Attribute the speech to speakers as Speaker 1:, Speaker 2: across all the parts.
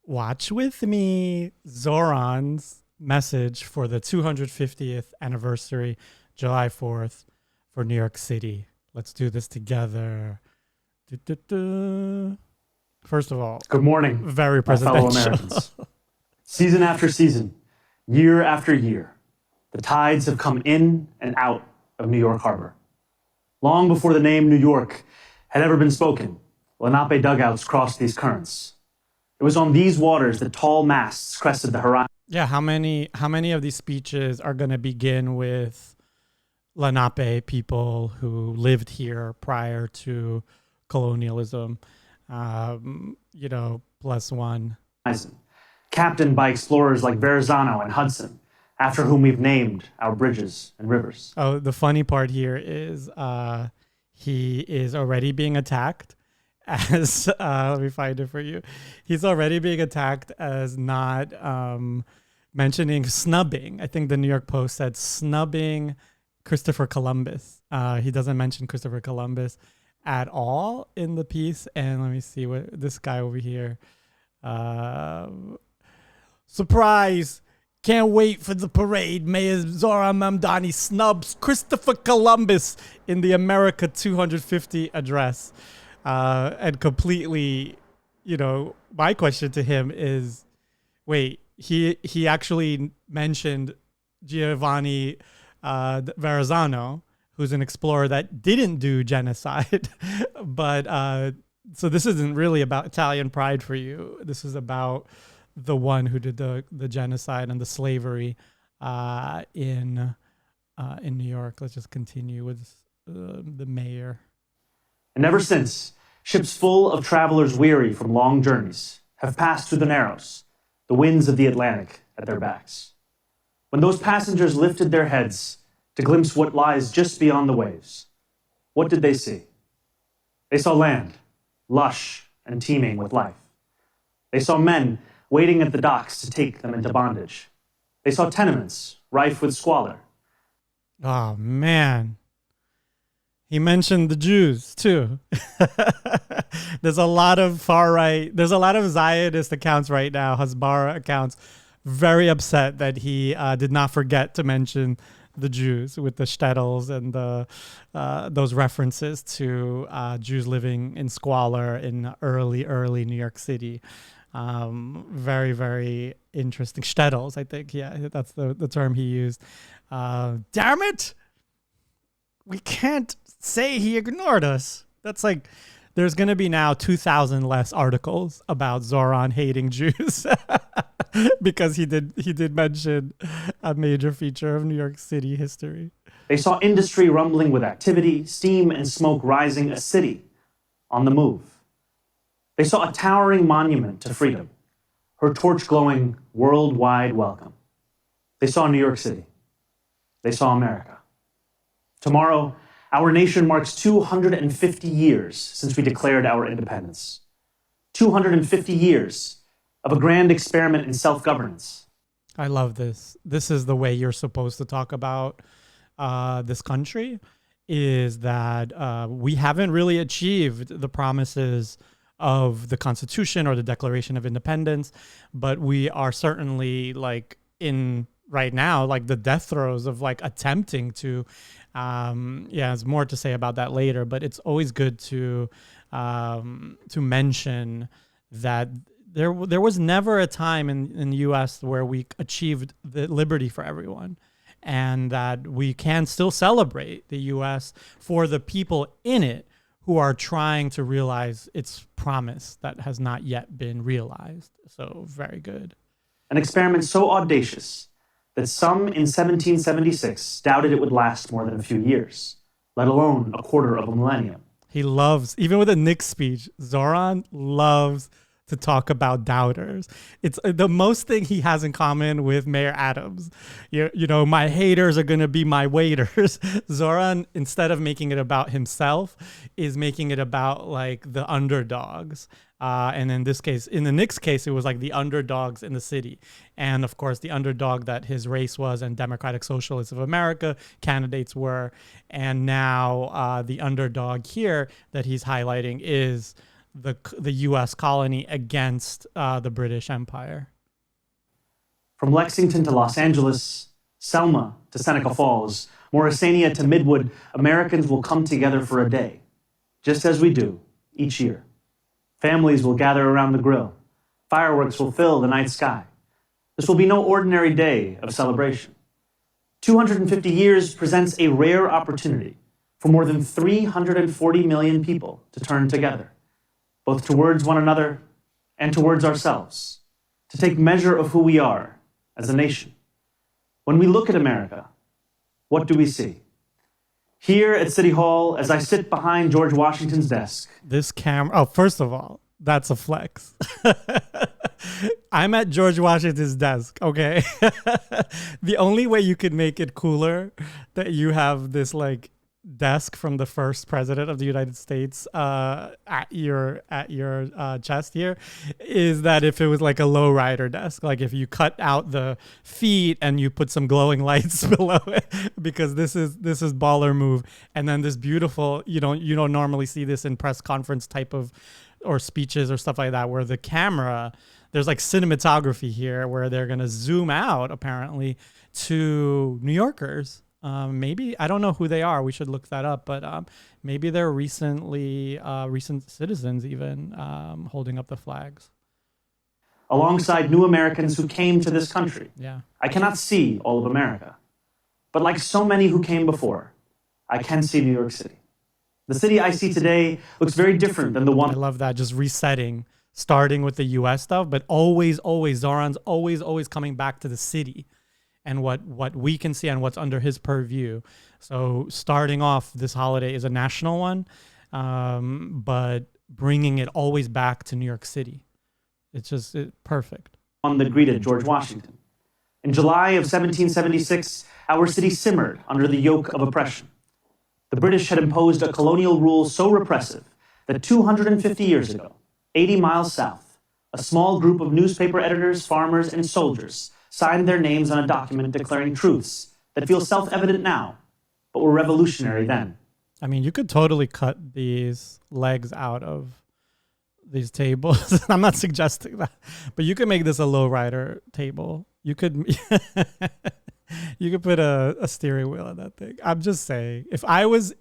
Speaker 1: Watch with me Zohran's message for the 250th anniversary, July 4th, for New York City. Let's do this together. First of all,
Speaker 2: good morning,
Speaker 1: very
Speaker 2: my fellow
Speaker 1: presidential.
Speaker 2: Americans. Season after season, year after year, the tides have come in and out of New York Harbor. Long before the name New York had ever been spoken, Lenape dugouts crossed these currents. It was on these waters that tall masts crested the horizon.
Speaker 1: Yeah, how many of these speeches are going to begin with Lenape people who lived here prior to colonialism? Plus one.
Speaker 2: Captained by explorers like Verrazano and Hudson, after whom we've named our bridges and rivers.
Speaker 1: Oh, the funny part here is he is already being attacked as let me find it for you. He's already being attacked as not mentioning snubbing. I think the New York Post said snubbing Christopher Columbus. He doesn't mention Christopher Columbus at all in the piece. And let me see what this guy over here. Surprise! Can't wait for the parade. Mayor Zohran Mamdani snubs Christopher Columbus in the America 250 address. And completely, my question to him is, wait, he actually mentioned Giovanni Verrazano, who's an explorer that didn't do genocide. But so this isn't really about Italian pride for you. This is about the one who did the genocide and the slavery in New York. Let's just continue with the mayor.
Speaker 2: And ever since, ships full of travelers weary from long journeys have passed through the Narrows, the winds of the Atlantic at their backs. When those passengers lifted their heads to glimpse what lies just beyond the waves, what did they see? They saw land, lush and teeming with life. They saw men waiting at the docks to take them into bondage. They saw tenements rife with squalor.
Speaker 1: Oh, man. He mentioned the Jews, too. There's a lot of far-right, there's a lot of Zionist accounts right now, Hasbara accounts, very upset that he did not forget to mention the Jews with the shtetls and those references to Jews living in squalor in early New York City. Very, very interesting. Shtetls, I think. Yeah, that's the term he used. Damn it! We can't say he ignored us. That's like, there's going to be now 2,000 less articles about Zohran hating Jews because he did mention a major feature of New York City history.
Speaker 2: They saw industry rumbling with activity, steam and smoke rising, a city on the move. They saw a towering monument to freedom, her torch glowing worldwide welcome. They saw New York City. They saw America. Tomorrow, our nation marks 250 years since we declared our independence. 250 years of a grand experiment in self-governance.
Speaker 1: I love this. This is the way you're supposed to talk about this country, is that we haven't really achieved the promises of the Constitution or the Declaration of Independence, but we are certainly right now, like the death throes of attempting to, there's more to say about that later, but it's always good to mention that there was never a time in the U.S. where we achieved the liberty for everyone, and that we can still celebrate the U.S. for the people in it who are trying to realize its promise that has not yet been realized. So very good.
Speaker 2: An experiment so audacious that some in 1776 doubted it would last more than a few years, let alone a quarter of a millennium.
Speaker 1: He loves, even with a Knicks speech, Zohran loves to talk about doubters. It's the most thing he has in common with Mayor Adams. My haters are going to be my waiters. Zohran, instead of making it about himself, is making it about the underdogs. And in this case, in the Knicks case, it was the underdogs in the city. And of course, the underdog that his race was and Democratic Socialists of America candidates were. And now the underdog here that he's highlighting is the U.S. colony against the British Empire.
Speaker 2: From Lexington to Los Angeles, Selma to Seneca Falls, Morrisania to Midwood, Americans will come together for a day, just as we do each year. Families will gather around the grill. Fireworks will fill the night sky. This will be no ordinary day of celebration. 250 years presents a rare opportunity for more than 340 million people to turn together, both towards one another and towards ourselves, to take measure of who we are as a nation. When we look at America, what do we see? Here at City Hall, as I sit behind George Washington's desk.
Speaker 1: This camera, oh, first of all, that's a flex. I'm at George Washington's desk, okay? The only way you could make it cooler that you have this like desk from the first president of the United States at your chest here is that if it was like a lowrider desk, like if you cut out the feet and you put some glowing lights below it, because this is baller move. And then this beautiful, you don't normally see this in press conference type of or speeches or stuff like that, where the camera, there's like cinematography here where they're going to zoom out apparently to New Yorkers. Maybe, I don't know who they are. We should look that up, but maybe they're recent citizens even holding up the flags.
Speaker 2: Alongside new Americans who came to this country.
Speaker 1: Yeah.
Speaker 2: I cannot see all of America, but like so many who came before, I can see New York City. The city I see today looks very different than the one.
Speaker 1: I love that, just resetting, starting with the U.S. stuff, but always, Zohran's always coming back to the city and what we can see and what's under his purview. So starting off, this holiday is a national one, but bringing it always back to New York City. It's just perfect.
Speaker 2: One that greeted George Washington. In July of 1776, our city simmered under the yoke of oppression. The British had imposed a colonial rule so repressive that 250 years ago, 80 miles south, a small group of newspaper editors, farmers, and soldiers signed their names on a document declaring truths that feel self-evident now, but were revolutionary then.
Speaker 1: I mean, you could totally cut these legs out of these tables. I'm not suggesting that, but you could make this a lowrider table. You could you could put a steering wheel on that thing. I'm just saying, if I was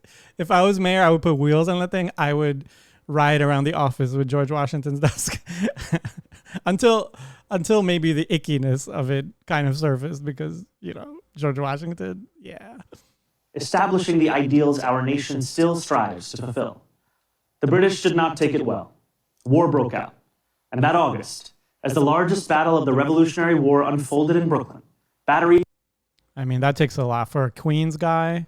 Speaker 1: mayor, I would put wheels on that thing. I would ride around the office with George Washington's desk until maybe the ickiness of it kind of surfaced, because, George Washington, yeah.
Speaker 2: Establishing the ideals our nation still strives to fulfill. The British did not take it well. War broke out. And that August, as the largest battle of the Revolutionary War unfolded in Brooklyn, batteries...
Speaker 1: I mean, that takes a lot for a Queens guy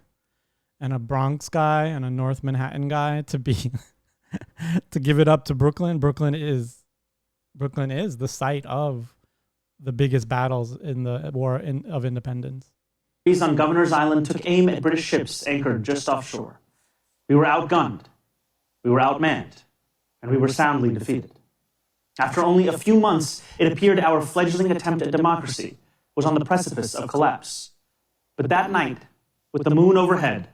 Speaker 1: and a Bronx guy and a North Manhattan guy to be to give it up to Brooklyn. Brooklyn is the site of the biggest battles in the War of Independence.
Speaker 2: On Governor's Island took aim at British ships anchored just offshore. We were outgunned, we were outmanned, and we were soundly defeated. After only a few months, it appeared our fledgling attempt at democracy was on the precipice of collapse. But that night, with the moon overhead,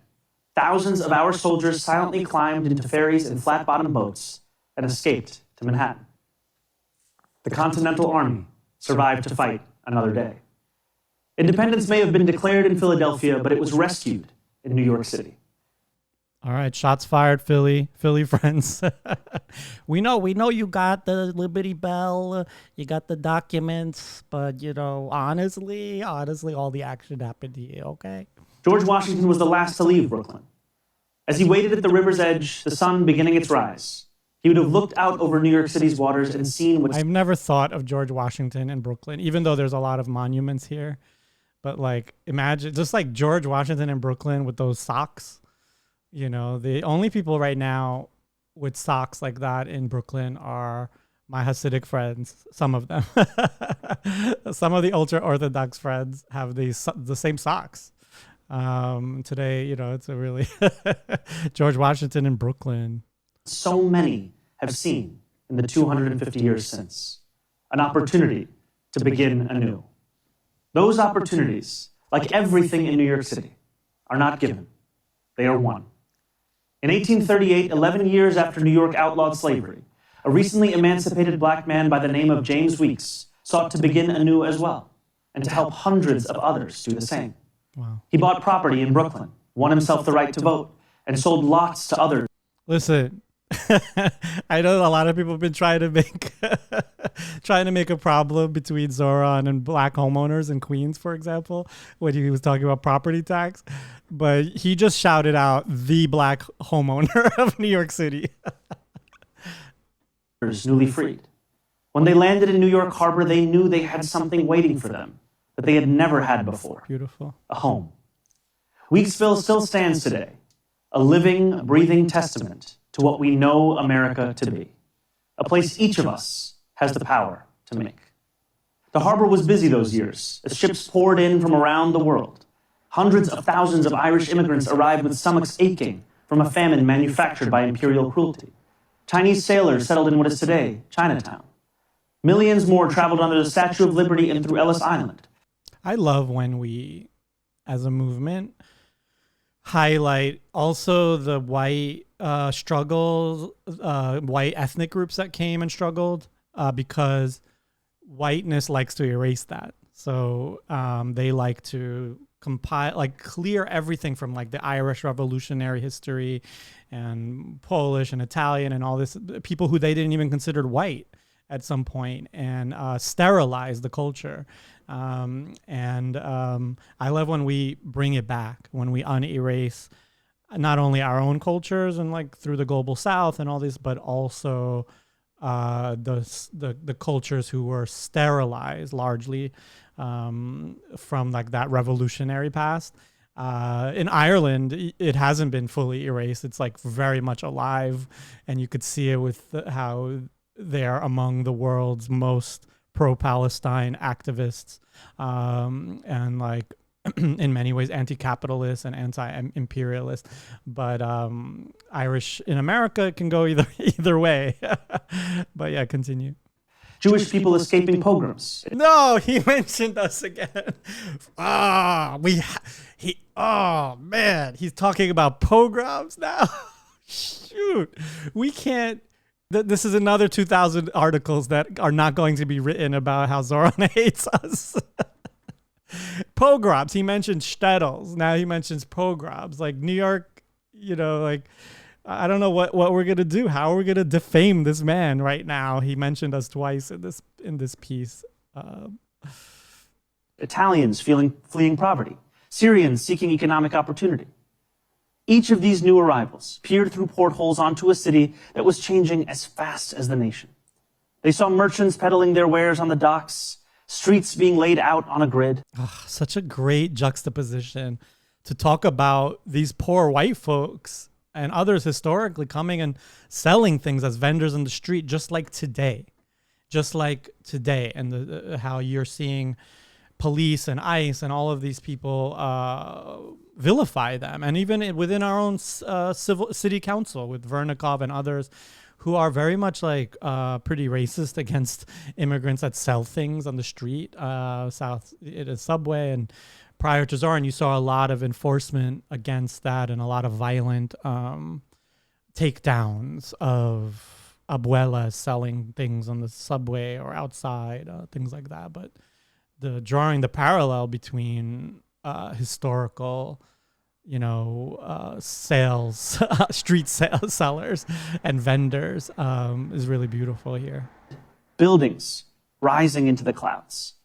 Speaker 2: thousands of our soldiers silently climbed into ferries and flat-bottomed boats and escaped to Manhattan. The Continental Army survived to fight another day. Independence may have been declared in Philadelphia, but it was rescued in New York City.
Speaker 1: All right, shots fired, Philly friends. we know you got the Liberty Bell, you got the documents, but honestly, all the action happened here, okay?
Speaker 2: George Washington was the last to leave Brooklyn. As he waited at the river's edge, the sun beginning its rise, he would have looked out over New York City's waters and seen what...
Speaker 1: I've never thought of George Washington in Brooklyn, even though there's a lot of monuments here. But imagine just like George Washington in Brooklyn with those socks. The only people right now with socks like that in Brooklyn are my Hasidic friends. Some of them. Some of the ultra-Orthodox friends have the same socks. Today, it's a really George Washington in Brooklyn.
Speaker 2: So many have seen in the 250 years since. An opportunity to begin anew. Those opportunities, like everything in New York City, are not given. They are won. In 1838, 11 years after New York outlawed slavery, A recently emancipated black man by the name of James Weeks sought to begin anew as well, and to help hundreds of others do the same.
Speaker 1: Wow.
Speaker 2: He bought property in Brooklyn, won himself the right to vote, and sold lots to others.
Speaker 1: Listen, I know a lot of people have been trying to make a problem between Zohran and black homeowners in Queens, for example, when he was talking about property tax. But he just shouted out the black homeowner of New York City.
Speaker 2: Newly freed. When they landed in New York Harbor, they knew they had something waiting for them that they had never had before.
Speaker 1: Beautiful.
Speaker 2: A home. Weeksville still stands today, a living, breathing testament to what we know America to be, a place each of us has the power to make. The harbor was busy those years as ships poured in from around the world. Hundreds of thousands of Irish immigrants arrived with stomachs aching from a famine manufactured by imperial cruelty. Chinese sailors settled in what is today Chinatown. Millions more traveled under the Statue of Liberty and through Ellis Island.
Speaker 1: I love when we, as a movement, highlight also the white struggles, white ethnic groups that came and struggled, because whiteness likes to erase that. So they like to clear everything from like the Irish revolutionary history and Polish and Italian and all this, people who they didn't even consider white at some point, and sterilize the culture. I love when we bring it back, when we unerase not only our own cultures and like through the global South and all this, but also the cultures who were sterilized largely from like that revolutionary past. In Ireland, it hasn't been fully erased. It's like very much alive, and you could see it with how they are among the world's most pro-Palestine activists, and like in many ways anti-capitalist and anti-imperialist. But Irish in America can go either way. But yeah, continue.
Speaker 2: Jewish people escaping pogroms.
Speaker 1: No, he mentioned us again. Oh man, he's talking about pogroms now. Shoot, we can't. This is another 2,000 articles that are not going to be written about how Zohran hates us. Pogroms. He mentioned shtetls. Now he mentions pogroms. Like New York, like I don't know what we're gonna do. How are we gonna defame this man right now? He mentioned us twice in this piece.
Speaker 2: Italians fleeing poverty. Syrians seeking economic opportunity. Each of these new arrivals peered through portholes onto a city that was changing as fast as the nation. They saw merchants peddling their wares on the docks, streets being laid out on a grid.
Speaker 1: Oh, such a great juxtaposition to talk about these poor white folks and others historically coming and selling things as vendors in the street, just like today. And how you're seeing police and ICE and all of these people vilify them, and even within our own city council with Vernikov and others who are very much like pretty racist against immigrants that sell things on the street, south at a subway. And prior to Zohran, you saw a lot of enforcement against that and a lot of violent takedowns of abuelas selling things on the subway or outside, things like that. But drawing the parallel between historical, sales, street sellers and vendors is really beautiful here.
Speaker 2: Buildings rising into the clouds.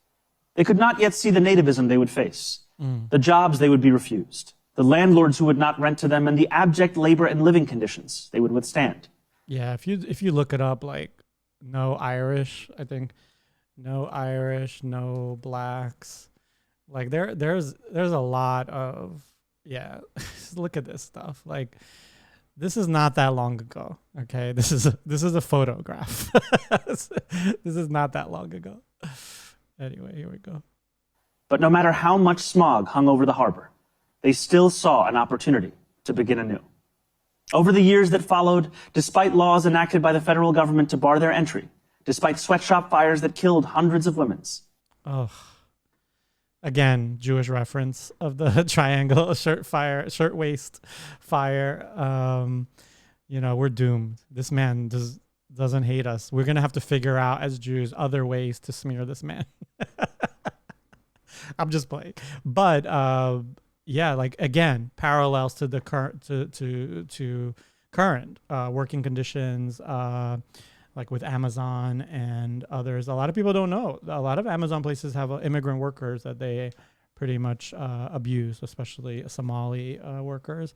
Speaker 2: They could not yet see the nativism they would face, the jobs they would be refused, the landlords who would not rent to them, and the abject labor and living conditions they would withstand.
Speaker 1: Yeah, if you look it up, like no Irish, I think. No Irish, no blacks. Like there's a lot of, yeah. Look at this stuff. Like this is not that long ago. Okay, this is a photograph. This is not that long ago. Anyway, here we go.
Speaker 2: But no matter how much smog hung over the harbor, they still saw an opportunity to begin anew. Over the years that followed, despite laws enacted by the federal government to bar their entry, despite sweatshop fires that killed hundreds of women.
Speaker 1: Oh, again, Jewish reference of the triangle shirtwaist fire. We're doomed. This man doesn't hate us. We're gonna have to figure out as Jews other ways to smear this man. I'm just playing, but yeah, like again, parallels to the current to current working conditions, like with Amazon and others. A lot of people don't know. A lot of Amazon places have immigrant workers that they pretty much abuse, especially Somali workers.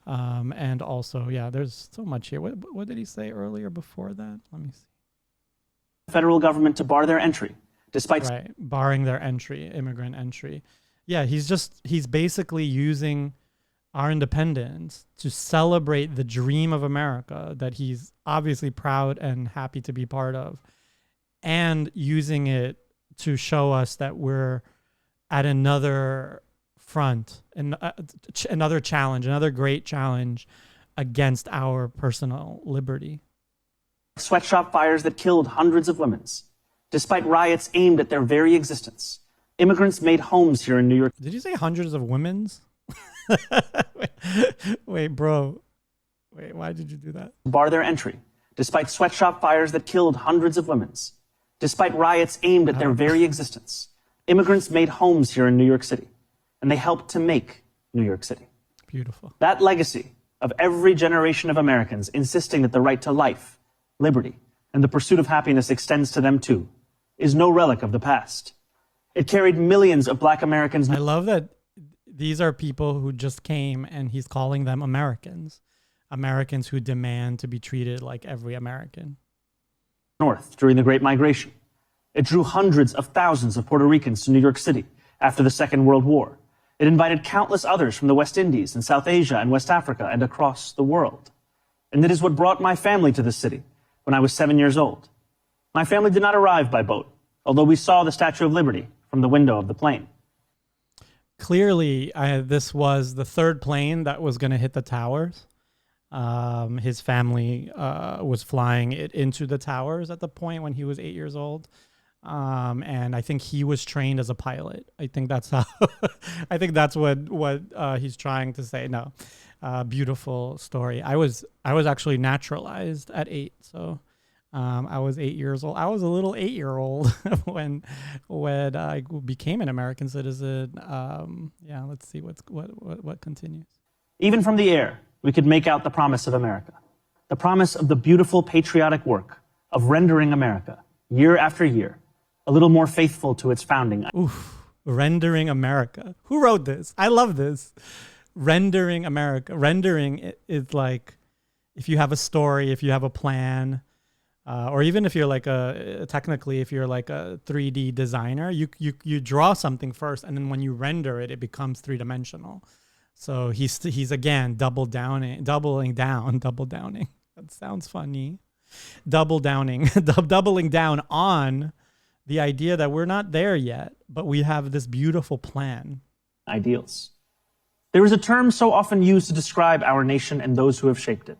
Speaker 1: And also, yeah, there's so much here. What did he say earlier before that? Let me see.
Speaker 2: Federal government to bar their entry, despite
Speaker 1: barring their entry, immigrant entry. Yeah, he's basically using our independence to celebrate the dream of America that he's obviously proud and happy to be part of, and using it to show us that we're at another front and another challenge, another great challenge against our personal liberty.
Speaker 2: Sweatshop fires that killed hundreds of women, despite riots aimed at their very existence. Immigrants made homes here in New York.
Speaker 1: Did you say hundreds of women's? wait, bro. Wait, why did you do that?
Speaker 2: Bar their entry, despite sweatshop fires that killed hundreds of women. Despite riots aimed at their very existence. Immigrants made homes here in New York City, and they helped to make New York City.
Speaker 1: Beautiful.
Speaker 2: That legacy of every generation of Americans insisting that the right to life, liberty, and the pursuit of happiness extends to them too, is no relic of the past. It carried millions of Black Americans.
Speaker 1: I love that these are people who just came and he's calling them Americans. Americans who demand to be treated like every American.
Speaker 2: North during the Great Migration. It drew hundreds of thousands of Puerto Ricans to New York City after the Second World War. It invited countless others from the West Indies and South Asia and West Africa and across the world. And it is what brought my family to the city when I was 7 years old. My family did not arrive by boat, although we saw the Statue of Liberty from the window of the plane.
Speaker 1: Clearly, this was the third plane that was going to hit the towers. His family was flying it into the towers at the point when he was 8 years old. And I think he was trained as a pilot. I think that's how, I think that's what he's trying to say. No, beautiful story. I was actually naturalized at 8. So, I was 8 years old. I was a little 8-year-old when I became an American citizen. Yeah, let's see what continues.
Speaker 2: Even from the air, we could make out the promise of America. The promise of the beautiful patriotic work of rendering America, year after year, a little more faithful to its founding.
Speaker 1: Oof, rendering America. Who wrote this? I love this. Rendering America. Rendering is like if you have a story, if you have a plan, or even if you're like if you're like a 3D designer, you draw something first, and then when you render it, it becomes three-dimensional. So he's again doubling down. That sounds funny. Doubling down on the idea that we're not there yet, but we have this beautiful plan.
Speaker 2: Ideals. There is a term so often used to describe our nation and those who have shaped it: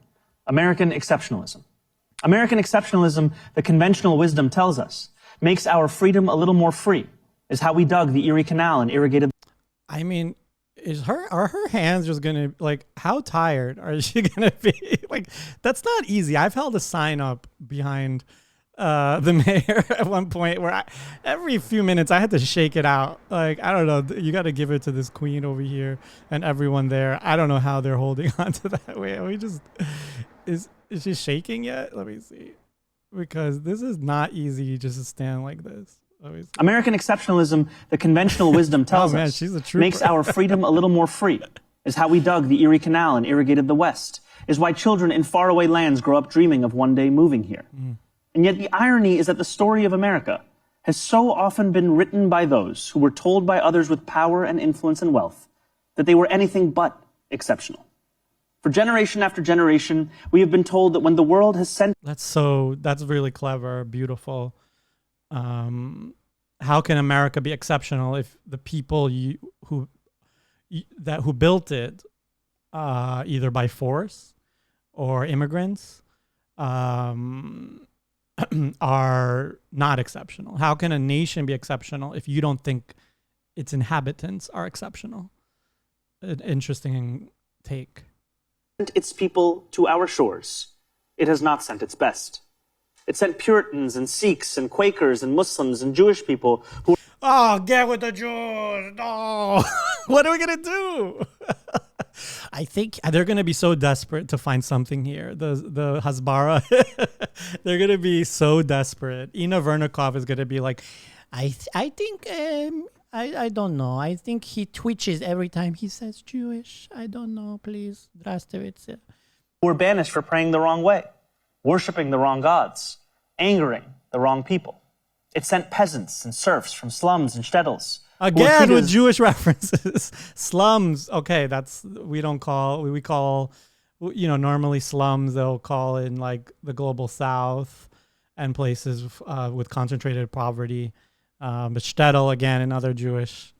Speaker 2: American exceptionalism. American exceptionalism, the conventional wisdom tells us, makes our freedom a little more free, is how we dug the Erie Canal and irrigated.
Speaker 1: I mean, are her hands just gonna, like, how tired are she gonna be? Like, that's not easy. I've held a sign up behind the mayor at one point where every few minutes I had to shake it out. Like, I don't know, you got to give it to this queen over here and everyone there. I don't know how they're holding on to that. Wait, is she shaking yet? Let me see. Because this is not easy just to stand like this.
Speaker 2: American exceptionalism, the conventional wisdom tells us,
Speaker 1: she's a trooper.
Speaker 2: Makes our freedom a little more free, is how we dug the Erie Canal and irrigated the West, is why children in faraway lands grow up dreaming of one day moving here. And yet the irony is that the story of America has so often been written by those who were told by others with power and influence and wealth that they were anything but exceptional. For generation after generation, we have been told that when the world has sent...
Speaker 1: That's really clever, beautiful. How can America be exceptional if the people who built it, either by force or immigrants, are not exceptional? How can a nation be exceptional if you don't think its inhabitants are exceptional? An interesting take.
Speaker 2: Its people to our shores, it has not sent its best. It sent Puritans and Sikhs and Quakers and Muslims and Jewish people who
Speaker 1: Oh, get with the Jews. No. What are we going to do? I think they're going to be so desperate to find something here. The Hasbara, they're going to be so desperate. Ina Vernikov is going to be like, I think, I don't know. I think he twitches every time he says Jewish. I don't know. Please. Здравствуйте.
Speaker 2: were banished for praying the wrong way, worshiping the wrong gods, angering the wrong people. It sent peasants and serfs from slums and shtetls.
Speaker 1: Again with Jewish references. Slums. Okay, we call, normally slums they'll call in like the global south and places with concentrated poverty. But shtetl, again, another Jewish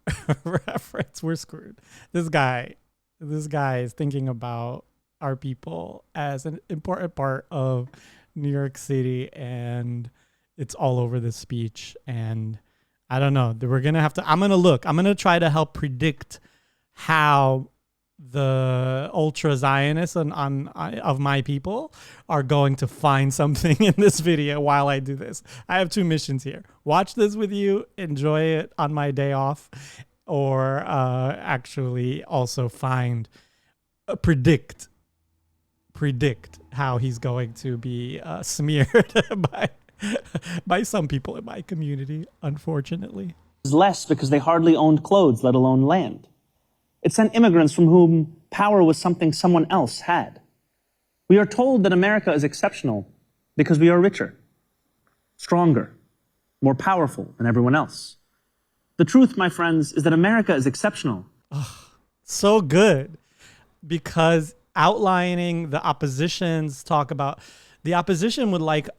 Speaker 1: reference. We're screwed. This guy is thinking about our people as an important part of New York City, and it's all over this speech. And I don't know. We're gonna have to. I'm gonna try to help predict how the ultra Zionists of my people are going to find something in this video while I do this. I have two missions here: watch this with you, enjoy it on my day off, or actually also predict how he's going to be smeared by some people in my community, unfortunately.
Speaker 2: Less because they hardly owned clothes, let alone land. It sent immigrants from whom power was something someone else had. We are told that America is exceptional because we are richer, stronger, more powerful than everyone else. The truth, my friends, is that America is exceptional.
Speaker 1: So good, because outlining the opposition's talk about the opposition would like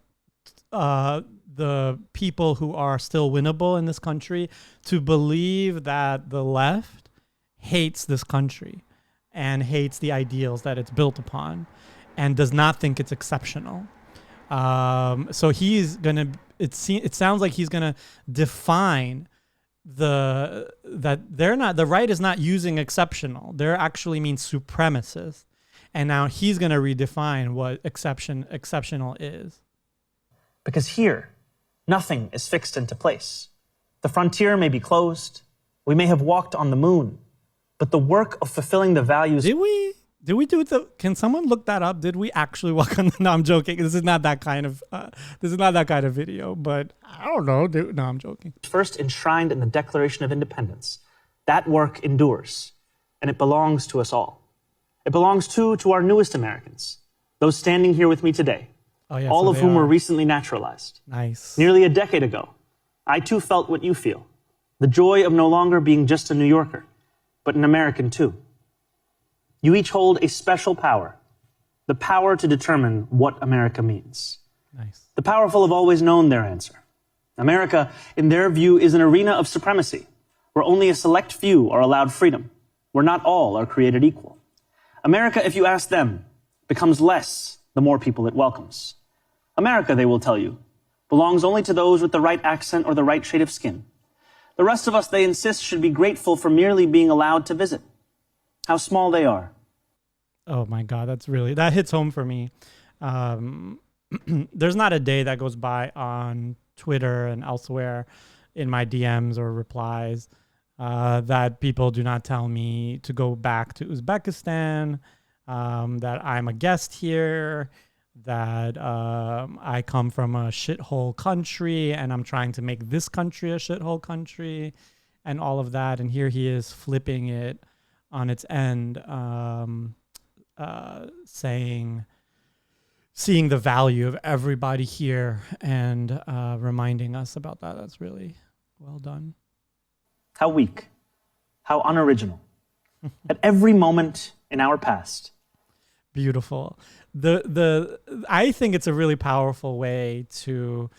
Speaker 1: the people who are still winnable in this country to believe that the left hates this country and hates the ideals that it's built upon and does not think it's exceptional. So he's gonna. It sounds like he's gonna define that the right is not using exceptional. They're actually mean supremacist, and now he's gonna redefine what exceptional is.
Speaker 2: Because here, nothing is fixed into place. The frontier may be closed. We may have walked on the moon. But the work of fulfilling the values...
Speaker 1: Did we do the... Can someone look that up? Did we actually walk on the... No, I'm joking. This is not that kind of video, but I don't know. No, I'm joking.
Speaker 2: First enshrined in the Declaration of Independence. That work endures, and it belongs to us all. It belongs to our newest Americans, those standing here with me today.
Speaker 1: Oh, yeah,
Speaker 2: all of whom were recently naturalized.
Speaker 1: Nice.
Speaker 2: Nearly a decade ago, I too felt what you feel. The joy of no longer being just a New Yorker, but an American too. You each hold a special power, the power to determine what America means.
Speaker 1: Nice.
Speaker 2: The powerful have always known their answer. America, in their view, is an arena of supremacy, where only a select few are allowed freedom, where not all are created equal. America, if you ask them, becomes less the more people it welcomes. America, they will tell you, belongs only to those with the right accent or the right shade of skin. The rest of us, they insist, should be grateful for merely being allowed to visit. How small they are.
Speaker 1: Oh my God, that hits home for me. There's not a day that goes by on Twitter and elsewhere in my DMs or replies that people do not tell me to go back to Uzbekistan, that I'm a guest here, that I come from a shithole country and I'm trying to make this country a shithole country and all of that. And here he is flipping it on its end, seeing the value of everybody here and reminding us about that. That's really well done.
Speaker 2: How weak, how unoriginal. At every moment in our past.
Speaker 1: Beautiful. I think it's a really powerful way to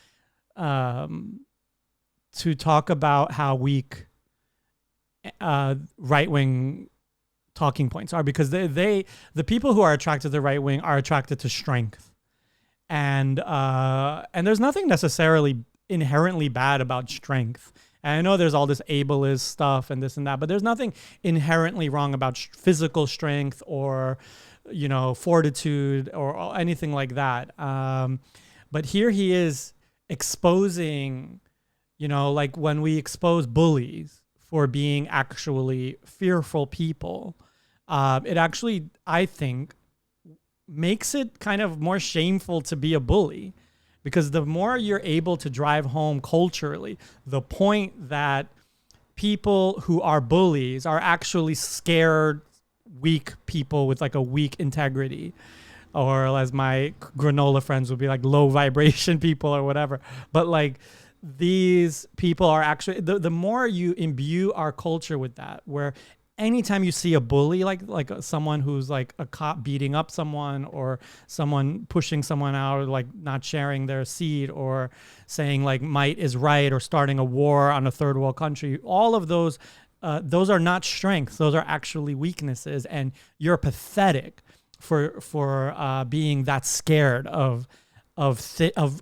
Speaker 1: talk about how weak right-wing talking points are, because the people who are attracted to the right wing are attracted to strength, and there's nothing necessarily inherently bad about strength. And I know there's all this ableist stuff and this and that, but there's nothing inherently wrong about physical strength or fortitude or anything like that. But here he is exposing, like when we expose bullies for being actually fearful people, it actually, I think, makes it kind of more shameful to be a bully, because the more you're able to drive home culturally the point that people who are bullies are actually scared, weak people with like a weak integrity, or as my granola friends would be like, low vibration people or whatever. But like, these people are actually, the more you imbue our culture with that, where anytime you see a bully, like someone who's like a cop beating up someone, or someone pushing someone out, or like not sharing their seat, or saying like might is right, or starting a war on a third world country, all of those are not strengths. Those are actually weaknesses, and you're pathetic for being that scared of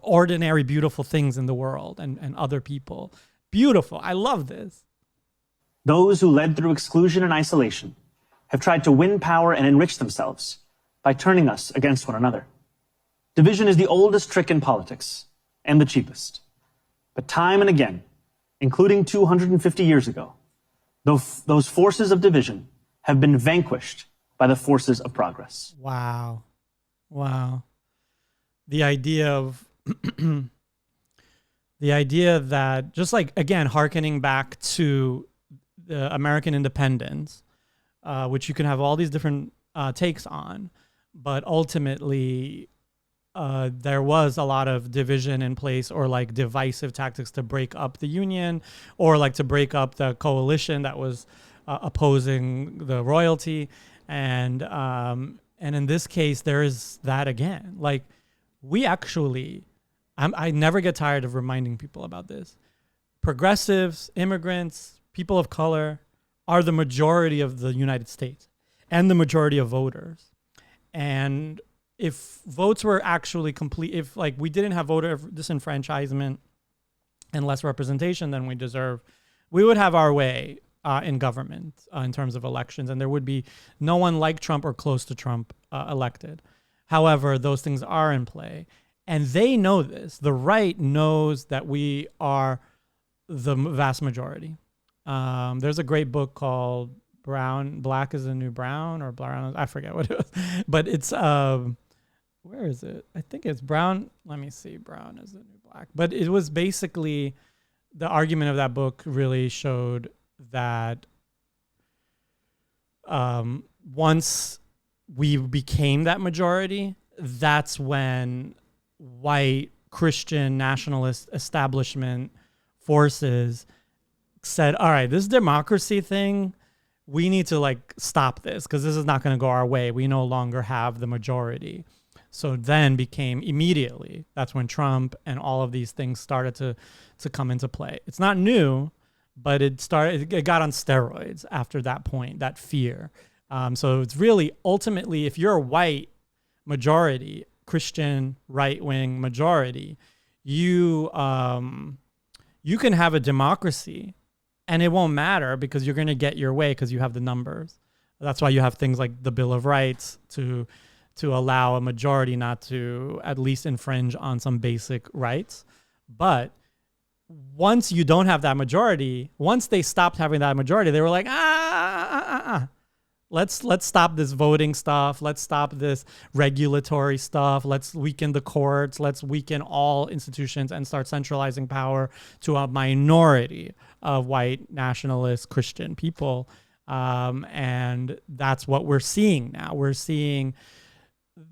Speaker 1: ordinary beautiful things in the world and other people. Beautiful. I love this.
Speaker 2: Those who led through exclusion and isolation have tried to win power and enrich themselves by turning us against one another. Division is the oldest trick in politics and the cheapest. But time and again, including 250 years ago, those forces of division have been vanquished by the forces of progress.
Speaker 1: Wow. The idea of the idea that, just like, again, hearkening back to the American independence, which you can have all these different takes on, but ultimately there was a lot of division in place, or like divisive tactics to break up the Union, or like to break up the coalition that was opposing the royalty. And in this case, there is that again. Like, we actually, I never get tired of reminding people about this. Progressives, immigrants, people of color are the majority of the United States and the majority of voters. And if votes were actually complete, if like we didn't have voter disenfranchisement and less representation than we deserve, we would have our way in government in terms of elections, and there would be no one like Trump or close to Trump elected. However, those things are in play, and they know this. The right knows that we are the vast majority. There's a great book called Black is the New Brown, or Brown, I forget what it was, but it's where is it? I think it's Brown. Let me see. Brown is the New Black. But it was basically, the argument of that book really showed that once we became that majority, that's when white Christian nationalist establishment forces said, all right, this democracy thing, we need to like stop this, because this is not going to go our way. We no longer have the majority. So then became immediately, that's when Trump and all of these things started to come into play. It's not new, but it got on steroids after that point, that fear. So it's really, ultimately, if you're a white majority, Christian right-wing majority, you can have a democracy and it won't matter, because you're going to get your way because you have the numbers. That's why you have things like the Bill of Rights to allow a majority not to at least infringe on some basic rights. But once you don't have that majority, once they stopped having that majority, they were like, let's stop this voting stuff. Let's stop this regulatory stuff. Let's weaken the courts. Let's weaken all institutions and start centralizing power to a minority of white nationalist Christian people. And that's what we're seeing now. We're seeing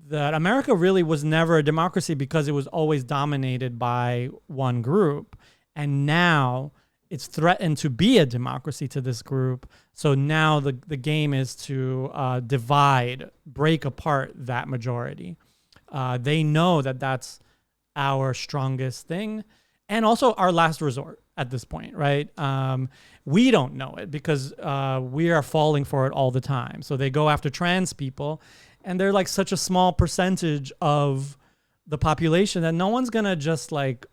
Speaker 1: that America really was never a democracy because it was always dominated by one group. And now it's threatened to be a democracy to this group. So now the game is to divide, break apart that majority. They know that that's our strongest thing, and also our last resort at this point, right? We don't know it because we are falling for it all the time. So they go after trans people, and they're like such a small percentage of the population that no one's gonna just like,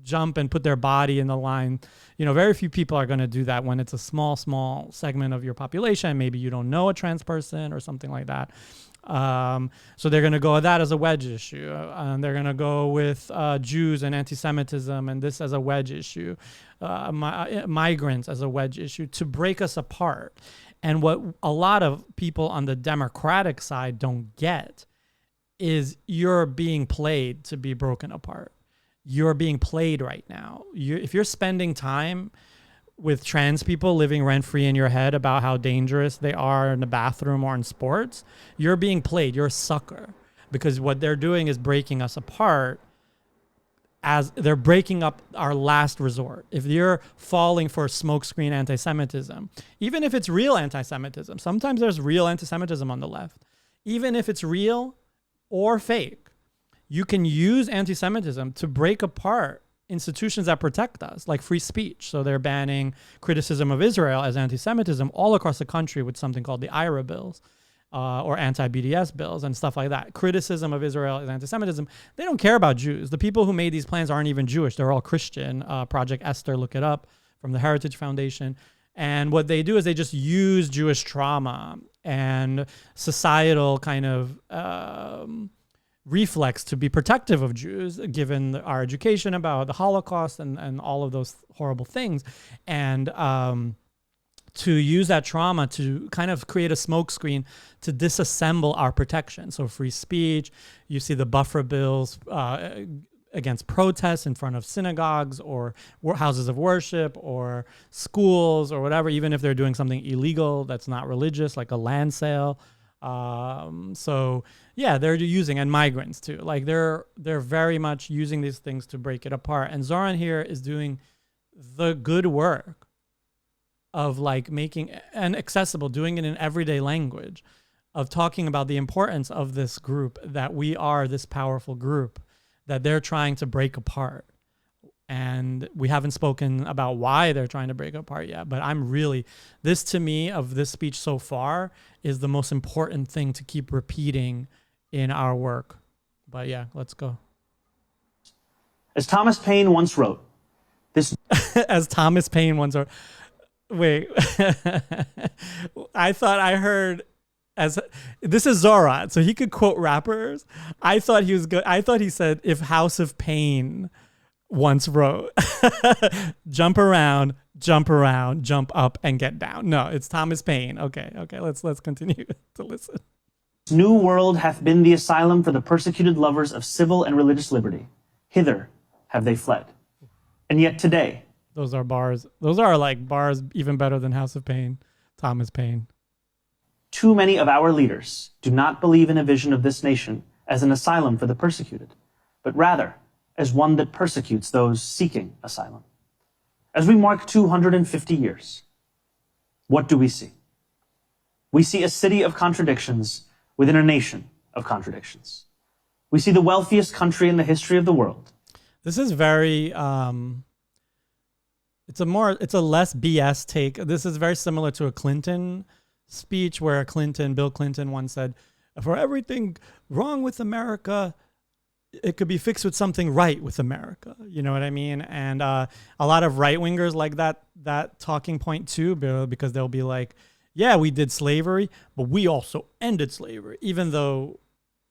Speaker 1: jump and put their body in the line. Very few people are going to do that when it's a small segment of your population. Maybe you don't know a trans person or something like that. So they're going to go with that as a wedge issue. And they're going to go with Jews and anti-Semitism and this as a wedge issue, migrants as a wedge issue to break us apart. And what a lot of people on the Democratic side don't get is you're being played to be broken apart. You're being played right now. If you're spending time with trans people living rent-free in your head about how dangerous they are in the bathroom or in sports, you're being played. You're a sucker, because what they're doing is breaking us apart, as they're breaking up our last resort. If you're falling for smokescreen anti-Semitism, even if it's real anti-Semitism, sometimes there's real anti-Semitism on the left. Even if it's real or fake, you can use anti-Semitism to break apart institutions that protect us, like free speech. So they're banning criticism of Israel as anti-Semitism all across the country with something called the IRA bills, or anti-BDS bills and stuff like that. Criticism of Israel as anti-Semitism. They don't care about Jews. The people who made these plans aren't even Jewish. They're all Christian. Project Esther, look it up, from the Heritage Foundation. And what they do is they just use Jewish trauma and societal kind of reflex to be protective of Jews, given our education about the Holocaust and all of those horrible things. And to use that trauma to kind of create a smokescreen to disassemble our protection. So free speech, you see the buffer bills against protests in front of synagogues or houses of worship or schools or whatever, even if they're doing something illegal that's not religious, like a land sale. So yeah, they're using, and migrants too. Like they're very much using these things to break it apart. And Zohran here is doing the good work of like making and accessible, doing it in everyday language, of talking about the importance of this group, that we are this powerful group that they're trying to break apart. And we haven't spoken about why they're trying to break apart yet, but this to me, of this speech so far, is the most important thing to keep repeating in our work. But yeah, let's go.
Speaker 2: As Thomas Paine once wrote, this
Speaker 1: as Thomas Paine once wrote. Wait, I thought I heard this is Zohran, so he could quote rappers. I thought he was good. I thought he said, if House of Pain once wrote, jump around, jump up and get down. No, it's Thomas Paine. Okay, let's continue to listen.
Speaker 2: New world hath been the asylum for the persecuted lovers of civil and religious liberty. Hither have they fled. And yet today,
Speaker 1: those are bars. Those are like bars even better than House of Pain, Thomas Paine.
Speaker 2: Too many of our leaders do not believe in a vision of this nation as an asylum for the persecuted, but rather as one that persecutes those seeking asylum. As we mark 250 years, what do we see? We see a city of contradictions within a nation of contradictions. We see the wealthiest country in the history of the world.
Speaker 1: This is very... It's a less BS take. This is very similar to a Clinton speech where Bill Clinton once said, for everything wrong with America, it could be fixed with something right with America. You know what I mean? And a lot of right wingers like that talking point too, because they'll be like, yeah, we did slavery, but we also ended slavery, even though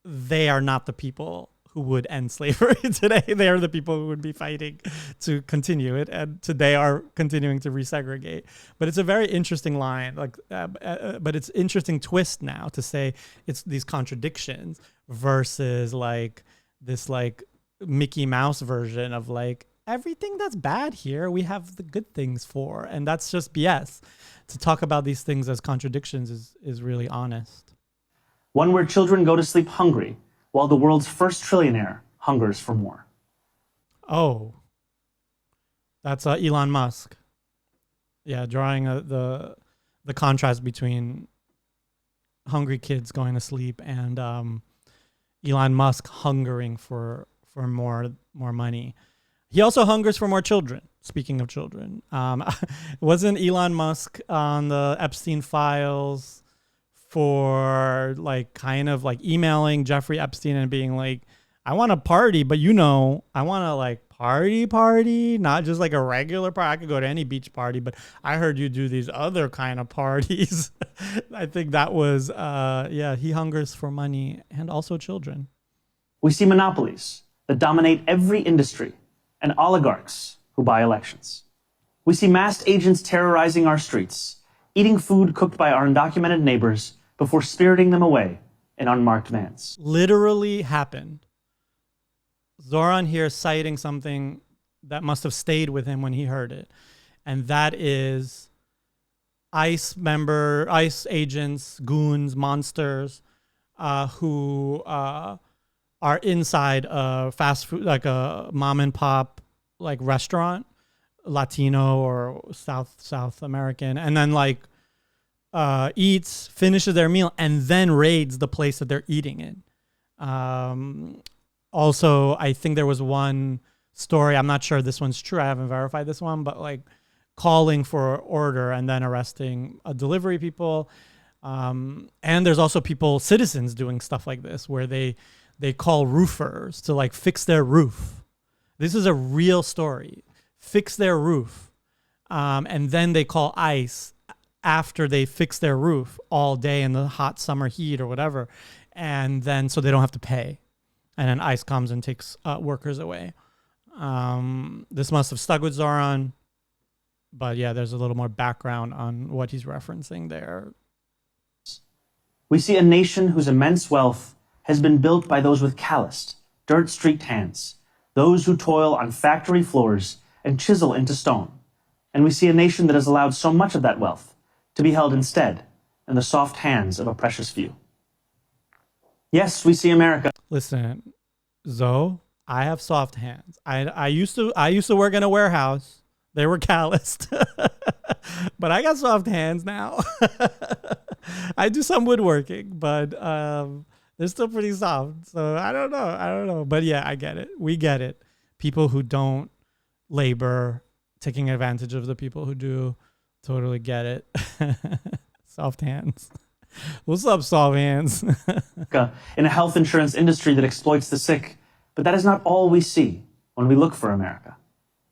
Speaker 1: they are not the people who would end slavery today. They are the people who would be fighting to continue it, and today are continuing to resegregate. But it's a very interesting line, but it's interesting twist now to say it's these contradictions versus like this like Mickey Mouse version of like everything that's bad here we have the good things for, and that's just BS. To talk about these things as contradictions is really honest.
Speaker 2: One where children go to sleep hungry, while the world's first trillionaire hungers for more.
Speaker 1: Oh, that's Elon Musk. Yeah, drawing the contrast between hungry kids going to sleep and Elon Musk hungering for more money. He also hungers for more children. Speaking of children, wasn't Elon Musk on the Epstein files for like kind of like emailing Jeffrey Epstein and being like, I want to party, but I want to like party, not just like a regular party. I could go to any beach party, but I heard you do these other kind of parties. I think that was, he hungers for money and also children.
Speaker 2: We see monopolies that dominate every industry and oligarchs who buy elections. We see masked agents terrorizing our streets, eating food cooked by our undocumented neighbors before spiriting them away in unmarked vans.
Speaker 1: Literally happened. Zohran here citing something that must have stayed with him when he heard it. And that is ICE agents, goons, monsters who are inside a fast food, like a mom and pop like restaurant, Latino or South American, and then like eats, finishes their meal, and then raids the place that they're eating in. Also, I think there was one story, I'm not sure this one's true, I haven't verified this one, but like calling for order and then arresting delivery people. And there's also citizens doing stuff like this where they call roofers to like fix their roof. This is a real story. Fix their roof. And then they call ICE after they fix their roof all day in the hot summer heat or whatever. And then so they don't have to pay. And then ICE comes and takes workers away. This must have stuck with Zohran. But yeah, there's a little more background on what he's referencing there.
Speaker 2: We see a nation whose immense wealth has been built by those with calloused, dirt-streaked hands, those who toil on factory floors and chisel into stone. And we see a nation that has allowed so much of that wealth to be held instead in the soft hands of a precious few. Yes, we see America.
Speaker 1: Listen, Zoe, I have soft hands. I used to work in a warehouse. They were calloused. But I got soft hands now. I do some woodworking, but they're still pretty soft. So I don't know. But yeah, I get it. We get it. People who don't labor, taking advantage of the people who do, totally get it. Soft hands. What's up, soft hands?
Speaker 2: In a health insurance industry that exploits the sick. But that is not all we see when we look for America.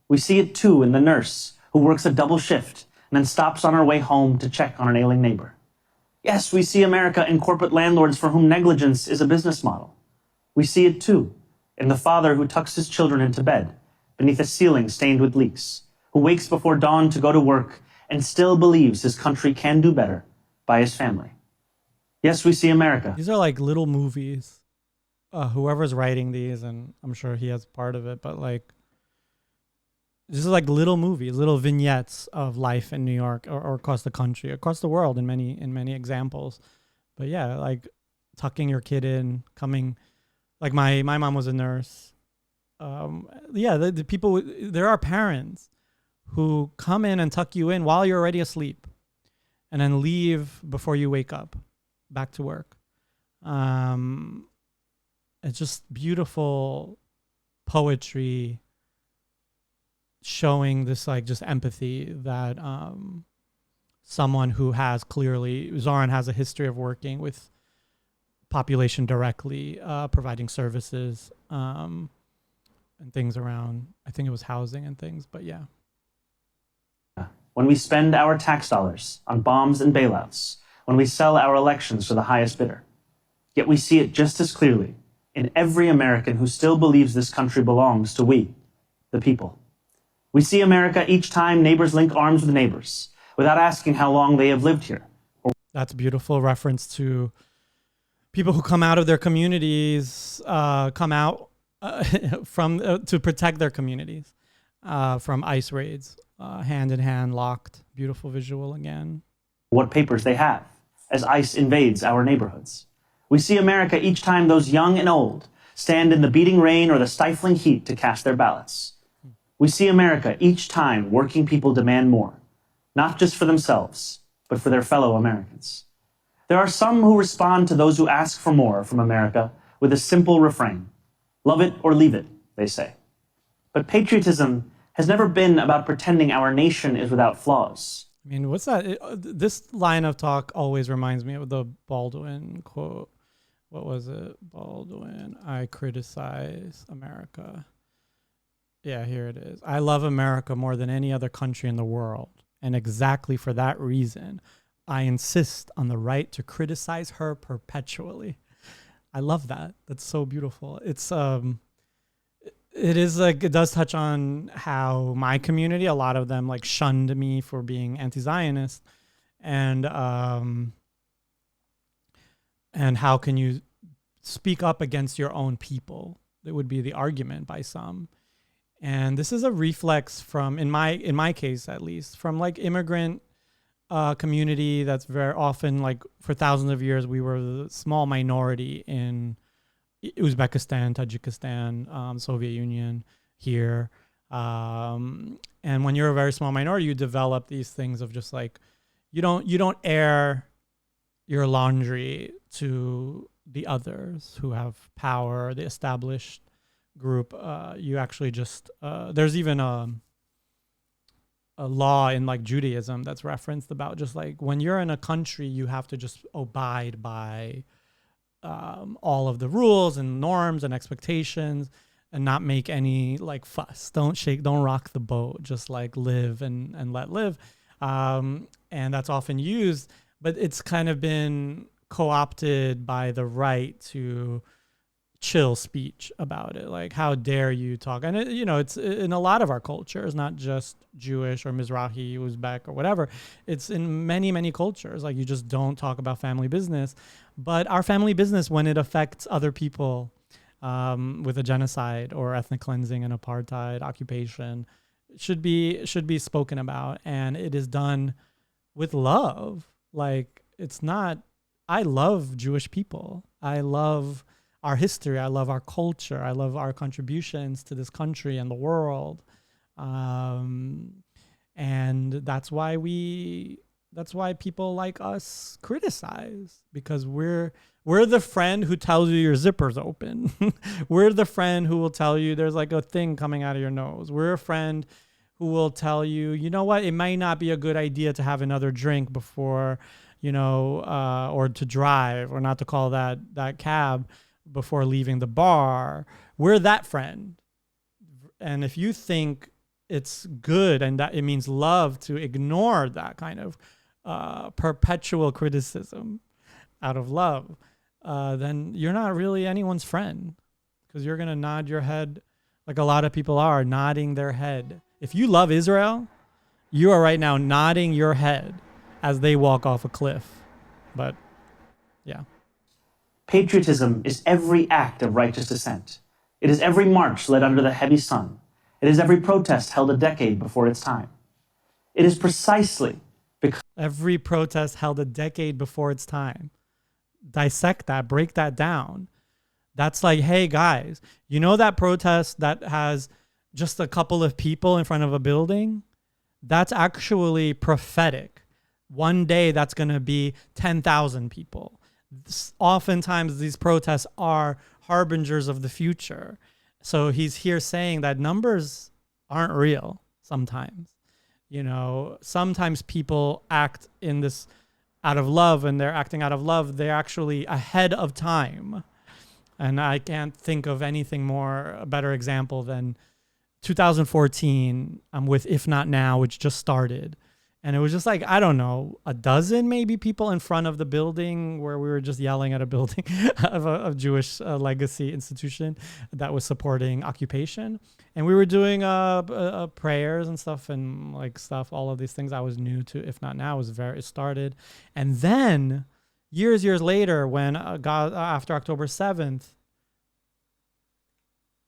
Speaker 2: We see it too in the nurse who works a double shift and then stops on her way home to check on an ailing neighbor. Yes, we see America in corporate landlords for whom negligence is a business model. We see it too in the father who tucks his children into bed beneath a ceiling stained with leaks, who wakes before dawn to go to work and still believes his country can do better by his family. Yes, we see America.
Speaker 1: These are like little movies. Whoever's writing these, and I'm sure he has part of it, but like, this is like little movies, little vignettes of life in New York or across the country, across the world in many examples. But yeah, like tucking your kid in, coming, like my mom was a nurse. The people, there are parents who come in and tuck you in while you're already asleep and then leave before you wake up back to work. It's just beautiful poetry showing this like just empathy that someone who has clearly, Zohran has a history of working with population directly, providing services and things around, I think it was housing and things, but yeah.
Speaker 2: When we spend our tax dollars on bombs and bailouts, when we sell our elections for the highest bidder, yet we see it just as clearly in every American who still believes this country belongs to we, the people. We see America each time neighbors link arms with neighbors without asking how long they have lived here.
Speaker 1: That's a beautiful reference to people who come out of their communities, come out to protect their communities from ICE raids, hand in hand, locked. Beautiful visual again.
Speaker 2: What papers they have as ICE invades our neighborhoods. We see America each time those young and old stand in the beating rain or the stifling heat to cast their ballots. We see America each time working people demand more, not just for themselves, but for their fellow Americans. There are some who respond to those who ask for more from America with a simple refrain. Love it or leave it, they say. But patriotism has never been about pretending our nation is without flaws.
Speaker 1: I mean, what's that? This line of talk always reminds me of the Baldwin quote. What was it? Baldwin, I criticize America. Yeah, here it is. I love America more than any other country in the world. And exactly for that reason, I insist on the right to criticize her perpetually. I love that. That's so beautiful. It is like, it does touch on how my community, a lot of them like shunned me for being anti-Zionist. And how can you speak up against your own people? That would be the argument by some. And this is a reflex from, in my case at least, from like immigrant community that's very often, like for thousands of years, we were the small minority in Uzbekistan, Tajikistan, Soviet Union, here. And when you're a very small minority, you develop these things of just like, you don't air your laundry to the others who have power, the established group. You actually just there's even a law in like Judaism that's referenced about just like when you're in a country, you have to just abide by all of the rules and norms and expectations and not make any like fuss. Don't rock the boat. Just like live and let live. And that's often used, but it's kind of been co-opted by the right to chill speech about it. Like, how dare you talk? And it's in a lot of our cultures, not just Jewish or Mizrahi, Uzbek or whatever. It's in many, many cultures. Like, you just don't talk about family business. But our family business, when it affects other people with a genocide or ethnic cleansing and apartheid occupation, should be spoken about. And it is done with love. Like, it's not, I love Jewish people. I love our history. I love our culture. I love our contributions to this country and the world. And that's why people like us criticize, because we're the friend who tells you your zipper's open. We're the friend who will tell you there's like a thing coming out of your nose. We're a friend who will tell you, you know what, it might not be a good idea to have another drink before, or to drive, or not to call that cab before leaving the bar. We're that friend. And if you think it's good and that it means love to ignore that kind of perpetual criticism out of love, then you're not really anyone's friend, because you're going to nod your head like a lot of people are nodding their head. If you love Israel, you are right now nodding your head as they walk off a cliff. But yeah.
Speaker 2: Patriotism is every act of righteous dissent. It is every march led under the heavy sun. It is every protest held a decade before its time. It is precisely because
Speaker 1: every protest held a decade before its time. Dissect that, break that down. That's like, hey guys, you know that protest that has just a couple of people in front of a building? That's actually prophetic. One day that's going to be 10,000 people. Oftentimes these protests are harbingers of the future. So he's here saying that numbers aren't real sometimes. Sometimes people act in this out of love, and they're acting out of love. They're actually ahead of time. And I can't think of anything a better example than 2014. I'm with If Not Now, which just started. And it was just like, I don't know, a dozen maybe people in front of the building where we were just yelling at a building of a Jewish legacy institution that was supporting occupation. And we were doing prayers and stuff all of these things. I was new to If Not Now. It started. And then years later, when after October 7th,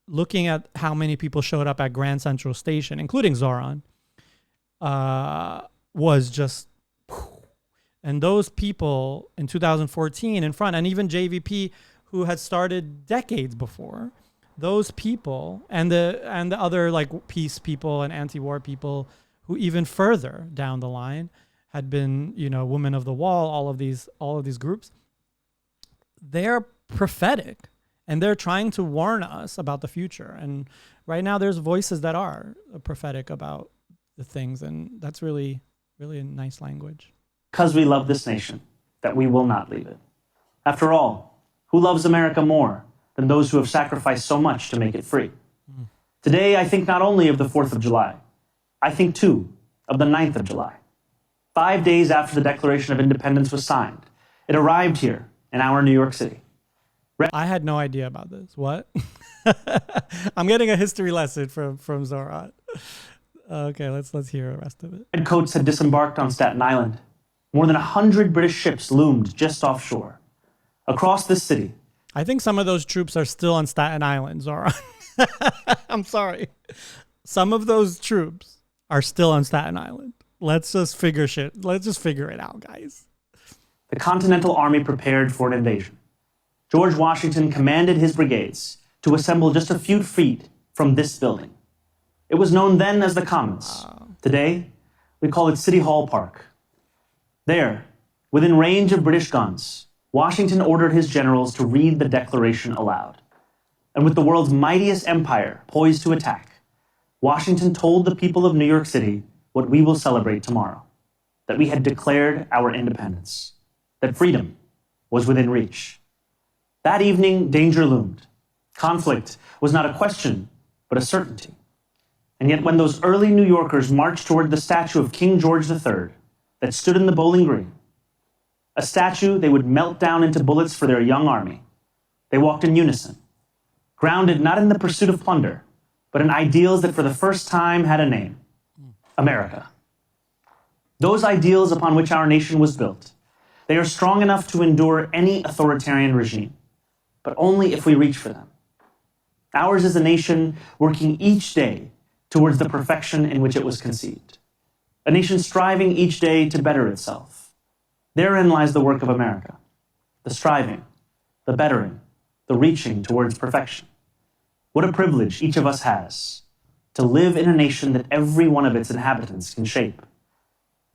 Speaker 1: looking at how many people showed up at Grand Central Station, including Zohran, was just, and those people in 2014 in front, and even JVP, who had started decades before, those people and the other like peace people and anti-war people who even further down the line had been, Women of the Wall, all of these groups, they're prophetic, and they're trying to warn us about the future. And right now there's voices that are prophetic about the things, and that's really, really a nice language.
Speaker 2: because we love this nation, that we will not leave it. After all, who loves America more than those who have sacrificed so much to make it free? Today, I think not only of the 4th of July, I think too of the 9th of July. 5 days after the Declaration of Independence was signed, it arrived here in our New York City.
Speaker 1: I had no idea about this. What? I'm getting a history lesson from Zohran. Okay, let's hear the rest of it.
Speaker 2: Redcoats had disembarked on Staten Island. More than 100 British ships loomed just offshore. Across this city,
Speaker 1: I think some of those troops are still on Staten Island, Zohran. I'm sorry. Some of those troops are still on Staten Island. Let's just figure it out, guys.
Speaker 2: the Continental Army prepared for an invasion. George Washington commanded his brigades to assemble just a few feet from this building. It was known then as the Commons. Today, we call it City Hall Park. There, within range of British guns, Washington ordered his generals to read the Declaration aloud. And with the world's mightiest empire poised to attack, Washington told the people of New York City what we will celebrate tomorrow, that we had declared our independence, that freedom was within reach. That evening, danger loomed. Conflict was not a question, but a certainty. And yet when those early New Yorkers marched toward the statue of King George III that stood in the Bowling Green, a statue they would melt down into bullets for their young army, they walked in unison, grounded not in the pursuit of plunder, but in ideals that for the first time had a name: America. Those ideals upon which our nation was built, they are strong enough to endure any authoritarian regime, but only if we reach for them. Ours is a nation working each day towards the perfection in which it was conceived, a nation striving each day to better itself. Therein lies the work of America, the striving, the bettering, the reaching towards perfection. What a privilege each of us has to live in a nation that every one of its inhabitants can shape.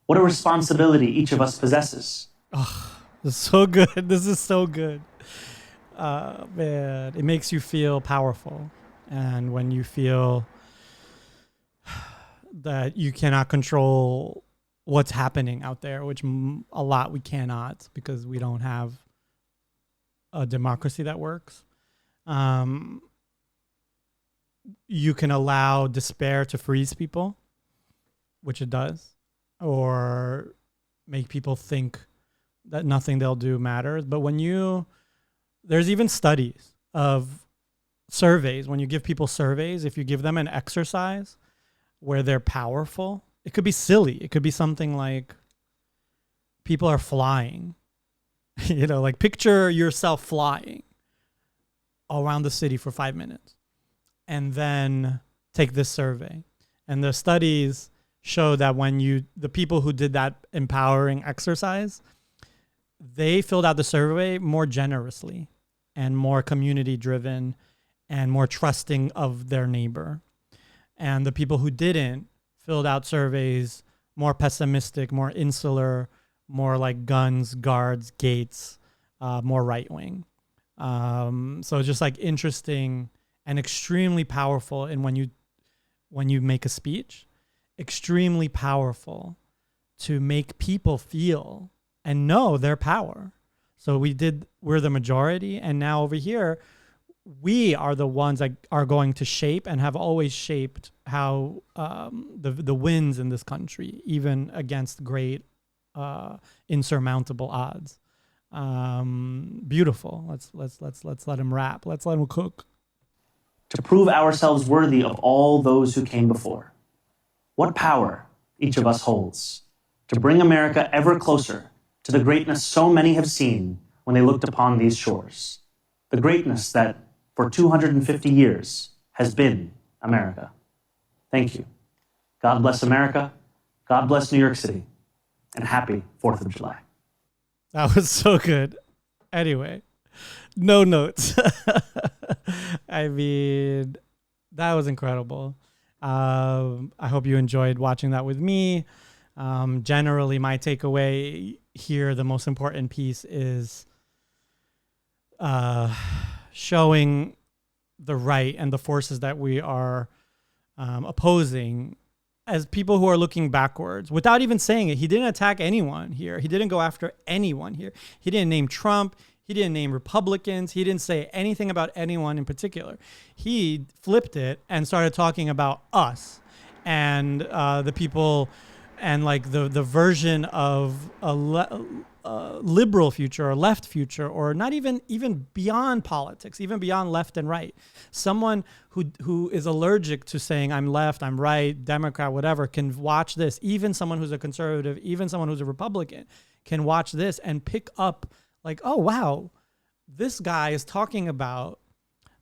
Speaker 2: What a responsibility each of us possesses.
Speaker 1: Oh, this is so good. This is so good. Man, it makes you feel powerful. And when you feel that you cannot control what's happening out there, which a lot we cannot because we don't have a democracy that works. You can allow despair to freeze people, which it does, or make people think that nothing they'll do matters. But there's even studies of surveys, when you give people surveys, if you give them an exercise where they're powerful, it could be silly. It could be something like people are flying, like picture yourself flying around the city for 5 minutes and then take this survey. And the studies show that the people who did that empowering exercise, they filled out the survey more generously and more community driven and more trusting of their neighbor. And the people who didn't filled out surveys more pessimistic, more insular, more like guns, guards, gates, more right wing. So just like interesting and extremely powerful. And when you make a speech, extremely powerful to make people feel and know their power. So we're the majority. And now over here, we are the ones that are going to shape and have always shaped how the winds in this country, even against great insurmountable odds. Beautiful. Let's let him rap. Let's let him cook.
Speaker 2: To prove ourselves worthy of all those who came before. What power each of us holds to bring America ever closer to the greatness so many have seen when they looked upon these shores. The greatness that for 250 years has been America. Thank you. God bless America. God bless New York City. And happy 4th of July.
Speaker 1: That was so good. Anyway, no notes. I mean, that was incredible. I hope you enjoyed watching that with me. Generally, my takeaway here, the most important piece is showing the right and the forces that we are opposing as people who are looking backwards without even saying it. He didn't attack anyone here. He didn't go after anyone here. He didn't name Trump. He didn't name Republicans. He didn't say anything about anyone in particular. He flipped it and started talking about us and the people and like the version of a liberal future or left future, or not even beyond politics, even beyond left and right. Someone who is allergic to saying I'm left, I'm right, Democrat, whatever, can watch this. Even someone who's a conservative, even someone who's a Republican can watch this and pick up like, oh, wow, this guy is talking about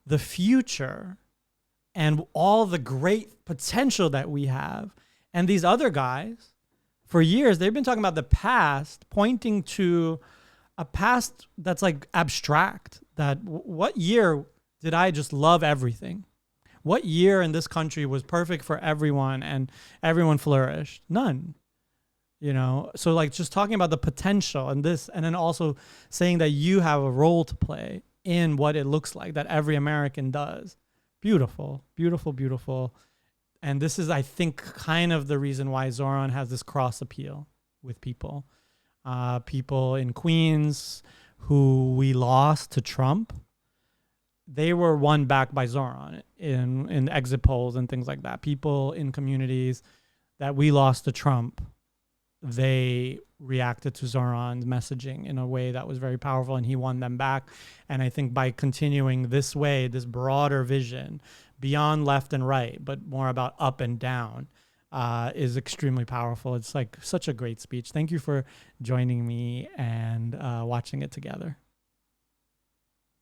Speaker 1: the future and all the great potential that we have. And these other guys, for years, they've been talking about the past, pointing to a past that's like abstract. That what year did I just love everything? What year in this country was perfect for everyone and everyone flourished? None. You know, so like just talking about the potential and this, and then also saying that you have a role to play in what it looks like, that every American does. Beautiful, beautiful, beautiful. And this is, I think, kind of the reason why Zohran has this cross appeal with people. People in Queens who we lost to Trump, they were won back by Zohran in exit polls and things like that. People in communities that we lost to Trump, they reacted to Zohran's messaging in a way that was very powerful, and he won them back. And I think by continuing this way, this broader vision beyond left and right, but more about up and down, is extremely powerful. It's like such a great speech. Thank you for joining me and watching it together.